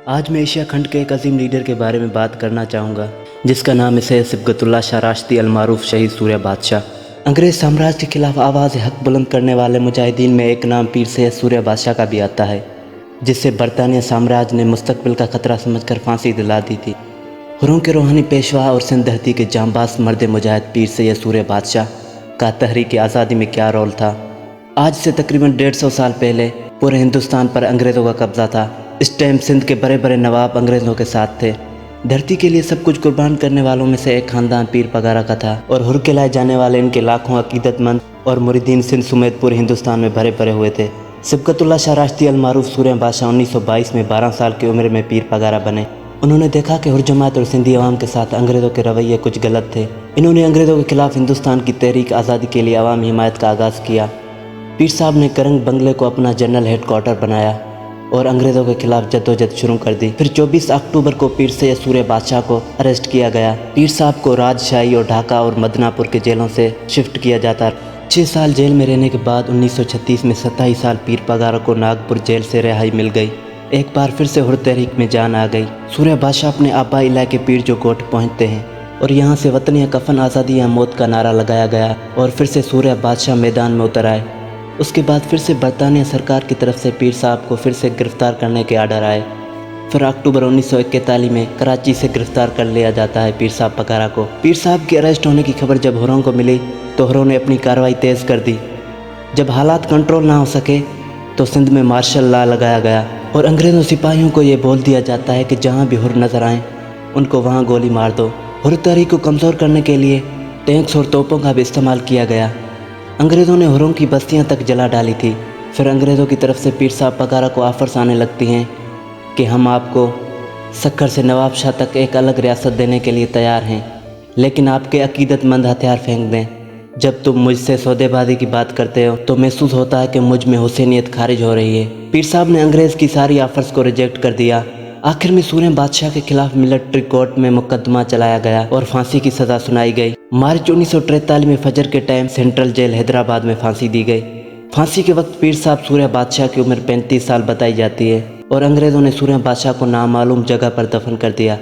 آج میں ایشیا کھنڈ کے ایک عظیم لیڈر کے بارے میں بات کرنا چاہوں گا جس کا نام ہے سید صبغت اللہ شاہ راشدی المعروف شہید سوریہ بادشاہ۔ انگریز سامراج کے خلاف آواز حق بلند کرنے والے مجاہدین میں ایک نام پیر سید سوریہ بادشاہ کا بھی آتا ہے، جس سے برطانیہ سامراج نے مستقبل کا خطرہ سمجھ کر پھانسی دلا دی تھی۔ ہروں کے روحانی پیشوا اور سندھ دھرتی کے جانباز مرد مجاہد پیر سید سوریہ بادشاہ کا تحریک آزادی میں کیا رول تھا۔ آج سے تقریباً 150 سال پہلے پورے ہندوستان پر انگریزوں کا قبضہ تھا۔ اس ٹائم سندھ کے بڑے بڑے نواب انگریزوں کے ساتھ تھے۔ دھرتی کے لیے سب کچھ قربان کرنے والوں میں سے ایک خاندان پیر پگارا کا تھا، اور ہر کے لائے جانے والے ان کے لاکھوں عقیدت مند اور مریدین سندھ سمیت پورے ہندوستان میں بھرے پڑے ہوئے تھے۔ صبغت اللہ شاہ راشدی المعروف سوریہ بادشاہ 1922 میں 12 سال کی عمر میں پیر پگارا بنے۔ انہوں نے دیکھا کہ ہر جماعت اور سندھی عوام کے ساتھ انگریزوں کے رویے کچھ غلط تھے۔ انہوں نے انگریزوں کے خلاف ہندوستان کی تحریک آزادی کے لیے عوامی حمایت کا آغاز کیا۔ پیر صاحب نے کرنگ بنگلے کو اپنا جنرل ہیڈ کوارٹر بنایا اور انگریزوں کے خلاف جدوجہد شروع کر دی۔ پھر 24 اکتوبر کو پیر سید سوریہ بادشاہ کو اریسٹ کیا گیا۔ پیر صاحب کو راجشاہی اور ڈھاکہ اور مدنہ پور کے جیلوں سے شفٹ کیا جاتا۔ 6 سال جیل میں رہنے کے بعد 1936 میں 27 سال پیر پگارا کو ناگپور جیل سے رہائی مل گئی۔ ایک بار پھر سے ہر تحریک میں جان آ گئی۔ سوریہ بادشاہ اپنے آبائی علاقے پیر جو کوٹ پہنچتے ہیں اور یہاں سے وطن یا کفن آزادی یا موت کا نعرہ لگایا گیا اور پھر سے سوریہ بادشاہ میدان میں اتر آئے۔ اس کے بعد پھر سے برطانیہ سرکار کی طرف سے پیر صاحب کو پھر سے گرفتار کرنے کے آرڈر آئے۔ پھر اکتوبر 1941 میں کراچی سے گرفتار کر لیا جاتا ہے پیر صاحب پگارا کو۔ پیر صاحب کے اریسٹ ہونے کی خبر جب ہروں کو ملی تو ہروں نے اپنی کارروائی تیز کر دی۔ جب حالات کنٹرول نہ ہو سکے تو سندھ میں مارشل لا لگایا گیا اور انگریزوں سپاہیوں کو یہ بول دیا جاتا ہے کہ جہاں بھی ہر نظر آئیں ان کو وہاں گولی مار دو۔ ہر تحریک کو کمزور کرنے کے لیے ٹینکس اور توپوں کا بھی استعمال کیا گیا۔ انگریزوں نے ہروں کی بستیاں تک جلا ڈالی تھی۔ پھر انگریزوں کی طرف سے پیر صاحب پگارا کو آفرز آنے لگتی ہیں کہ ہم آپ کو سکھر سے نواب شاہ تک ایک الگ ریاست دینے کے لیے تیار ہیں، لیکن آپ کے عقیدت مند ہتھیار پھینک دیں۔ جب تم مجھ سے سودے بازی کی بات کرتے ہو تو محسوس ہوتا ہے کہ مجھ میں حسینیت خارج ہو رہی ہے۔ پیر صاحب نے انگریز کی ساری آفرز کو ریجیکٹ کر دیا۔ آخر میں سوریہ بادشاہ کے خلاف ملٹری کورٹ میں مقدمہ چلایا گیا اور پھانسی کی سزا سنائی گئی۔ مارچ 1943 میں فجر کے ٹائم سینٹرل جیل حیدرآباد میں پھانسی دی گئی۔ پھانسی کے وقت پیر صاحب سوریہ بادشاہ کی عمر 35 سال بتائی جاتی ہے اور انگریزوں نے سوریہ بادشاہ کو نامعلوم جگہ پر دفن کر دیا۔